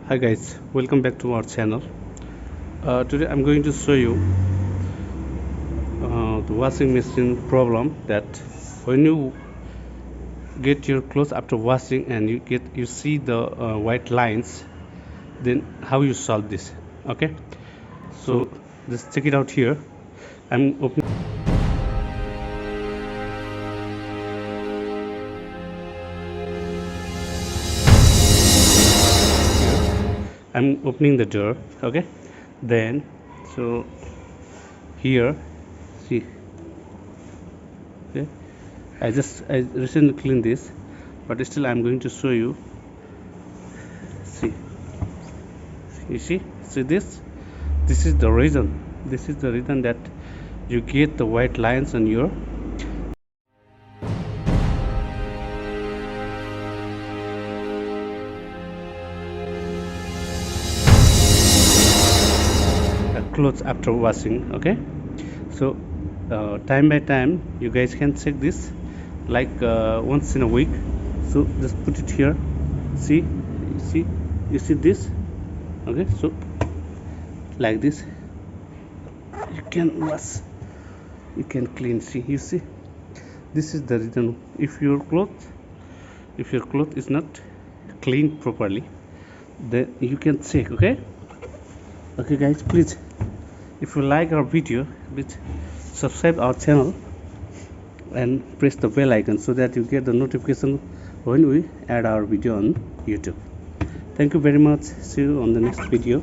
Hi guys, welcome back to our channel. Today I'm going to show you the washing machine problem, that when you get your clothes after washing and you see the white lines, then how you solve this. Okay, so just check it out here. I'm opening the door. Okay, then so here, see, okay, I recently cleaned this, but still I'm going to show you. See, you see this is the reason. This is the reason that you get the white lines on your clothes after washing. Okay, so time by time you guys can check this, like once in a week. So just put it here. See, you see this. Okay, so like this you can wash, you can clean. See, you see, this is the reason. If your cloth is not cleaned properly, then you can check. Okay guys, please, if you like our video, please subscribe our channel and press the bell icon so that you get the notification when we add our video on YouTube. Thank you very much. See you on the next video.